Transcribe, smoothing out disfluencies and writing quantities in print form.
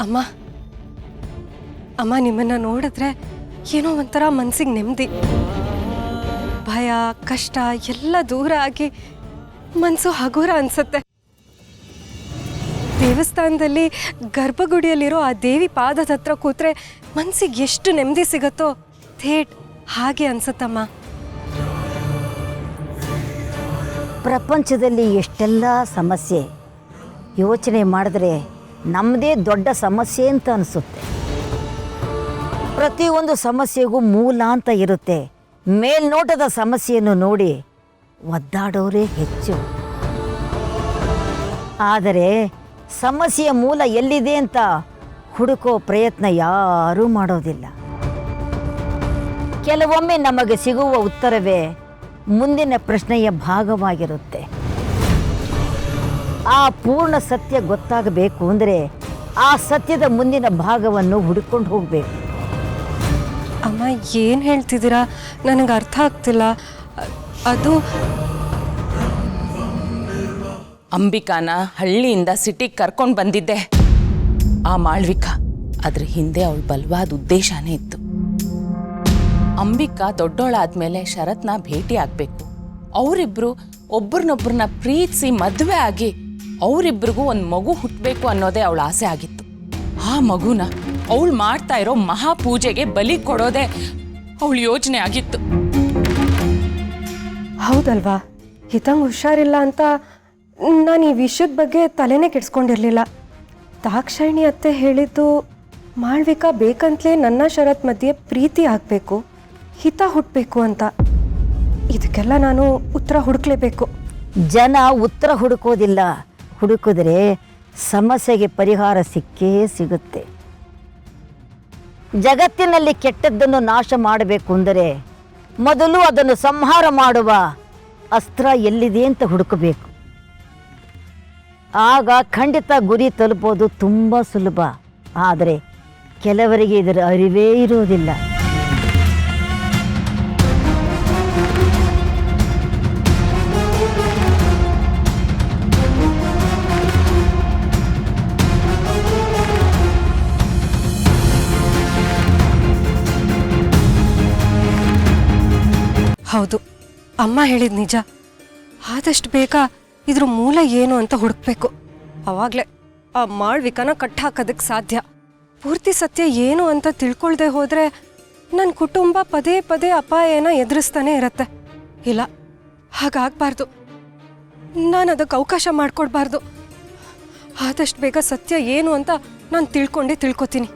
ಅಮ್ಮ ಅಮ್ಮ ನಿಮ್ಮನ್ನ ನೋಡಿದ್ರೆ ಏನೋ ಒಂಥರ ಮನಸ್ಸಿಗೆ ನೆಮ್ಮದಿ, ಭಯ ಕಷ್ಟ ಎಲ್ಲ ದೂರ ಆಗಿ ಮನಸ್ಸು ಹಗುರ ಅನ್ಸುತ್ತೆ. ದೇವಸ್ಥಾನದಲ್ಲಿ ಗರ್ಭಗುಡಿಯಲ್ಲಿರೋ ಆ ದೇವಿ ಪಾದದ ಹತ್ರ ಕೂತ್ರೆ ಮನಸ್ಸಿಗೆ ಎಷ್ಟು ನೆಮ್ಮದಿ ಸಿಗುತ್ತೋ ಥೇಟ್ ಹಾಗೆ ಅನ್ಸುತ್ತಮ್ಮ. ಪ್ರಪಂಚದಲ್ಲಿ ಎಷ್ಟೆಲ್ಲ ಸಮಸ್ಯೆ, ಯೋಚನೆ ಮಾಡಿದ್ರೆ ನಮ್ಮದೇ ದೊಡ್ಡ ಸಮಸ್ಯೆ ಅಂತ ಅನಿಸುತ್ತೆ. ಪ್ರತಿಯೊಂದು ಸಮಸ್ಯೆಗೂ ಮೂಲ ಅಂತ ಇರುತ್ತೆ. ಮೇಲ್ನೋಟದ ಸಮಸ್ಯೆಯನ್ನು ನೋಡಿ ಒದ್ದಾಡೋರೇ ಹೆಚ್ಚು. ಆದರೆ ಸಮಸ್ಯೆಯ ಮೂಲ ಎಲ್ಲಿದೆ ಅಂತ ಹುಡುಕೋ ಪ್ರಯತ್ನ ಯಾರೂ ಮಾಡೋದಿಲ್ಲ. ಕೆಲವೊಮ್ಮೆ ನಮಗೆ ಸಿಗುವ ಉತ್ತರವೇ ಮುಂದಿನ ಪ್ರಶ್ನೆಯ ಭಾಗವಾಗಿರುತ್ತೆ. ಆ ಪೂರ್ಣ ಸತ್ಯ ಗೊತ್ತಾಗಬೇಕು ಅಂದರೆ ಆ ಸತ್ಯದ ಮುಂದಿನ ಭಾಗವನ್ನು ಹುಡುಕೊಂಡು ಹೋಗಬೇಕು. ಅಮ್ಮ ಏನು ಹೇಳ್ತಿದ್ದೀರಾ? ನನಗೆ ಅರ್ಥ ಆಗ್ತಿಲ್ಲ. ಅದು ಅಂಬಿಕಾನ ಹಳ್ಳಿಯಿಂದ ಸಿಟಿಗೆ ಕರ್ಕೊಂಡು ಬಂದಿದ್ದೆ ಆ ಮಾಳ್ವಿಕಾ. ಅದ್ರ ಹಿಂದೆ ಅವಳ ಬಲವಾದ ಉದ್ದೇಶನೇ ಇತ್ತು. ಅಂಬಿಕಾ ದೊಡ್ಡೋಳಾದ್ಮೇಲೆ ಶರತ್ನ ಭೇಟಿ ಆಗ್ಬೇಕು, ಅವರಿಬ್ರು ಒಬ್ರನ್ನೊಬ್ರನ್ನ ಪ್ರೀತಿಸಿ ಮದುವೆ ಆಗಿ ಅವರಿಬ್ರಿಗೂ ಒಂದು ಮಗು ಹುಟ್ಟಬೇಕು ಅನ್ನೋದೇ ಅವಳ ಆಸೆ ಆಗಿತ್ತು. ಆ ಮಗುನ ಅವಳು ಮಾಡ್ತಾ ಇರೋ ಮಹಾಪೂಜೆಗೆ ಬಲಿ ಕೊಡೋದೇ ಅವಳ ಯೋಚನೆ ಆಗಿತ್ತು. ಹೌದಲ್ವಾ? ಹಿತಂಗ್ ಹುಷಾರಿಲ್ಲ ಅಂತ ನಾನು ಈ ವಿಷಯದ ಬಗ್ಗೆ ತಲೆನೇ ಕೆಡ್ಸ್ಕೊಂಡಿರಲಿಲ್ಲ. ದಾಕ್ಷಾಯಿಣಿ ಅತ್ತೆ ಹೇಳಿದ್ದು ಮಾಳ್ವಿಕಾ ಬೇಕಂತಲೇ ನನ್ನ ಶರತ್ ಮಧ್ಯೆ ಪ್ರೀತಿ ಆಗಬೇಕು, ಹಿತ ಹುಟ್ಟಬೇಕು ಅಂತ. ಇದಕ್ಕೆಲ್ಲ ನಾನು ಉತ್ತರ ಹುಡುಕ್ಲೇಬೇಕು. ಜನ ಉತ್ತರ ಹುಡುಕೋದಿಲ್ಲ, ಹುಡುಕಿದ್ರೆ ಸಮಸ್ಯೆಗೆ ಪರಿಹಾರ ಸಿಕ್ಕೇ ಸಿಗುತ್ತೆ. ಜಗತ್ತಿನಲ್ಲಿ ಕೆಟ್ಟದ್ದನ್ನು ನಾಶ ಮಾಡಬೇಕು ಅಂದರೆ ಮೊದಲು ಅದನ್ನು ಸಂಹಾರ ಮಾಡುವ ಅಸ್ತ್ರ ಎಲ್ಲಿದೆ ಅಂತ ಹುಡುಕಬೇಕು. ಆಗ ಖಂಡಿತ ಗುರಿ ತಲುಪೋದು ತುಂಬ ಸುಲಭ. ಆದರೆ ಕೆಲವರಿಗೆ ಇದರ ಅರಿವೇ ಇರುವುದಿಲ್ಲ. ಹೌದು, ಅಮ್ಮ ಹೇಳಿದ ನಿಜ. ಆದಷ್ಟು ಬೇಗ ಇದ್ರ ಮೂಲ ಏನು ಅಂತ ಹುಡುಕ್ಬೇಕು. ಅವಾಗಲೇ ಆ ಮಾಳ್ವಿಕನ ಕಟ್ಟಾಕೋದಕ್ಕೆ ಸಾಧ್ಯ. ಪೂರ್ತಿ ಸತ್ಯ ಏನು ಅಂತ ತಿಳ್ಕೊಳ್ದೆ ಹೋದರೆ ನನ್ನ ಕುಟುಂಬ ಪದೇ ಪದೇ ಅಪಾಯನ ಎದುರಿಸ್ತಾನೆ ಇರತ್ತೆ. ಇಲ್ಲ, ಹಾಗಾಗಬಾರ್ದು. ನಾನು ಅದಕ್ಕೆ ಅವಕಾಶ ಮಾಡಿಕೊಡ್ಬಾರ್ದು. ಆದಷ್ಟು ಬೇಗ ಸತ್ಯ ಏನು ಅಂತ ನಾನು ತಿಳ್ಕೊಂಡೇ ತಿಳ್ಕೊತೀನಿ.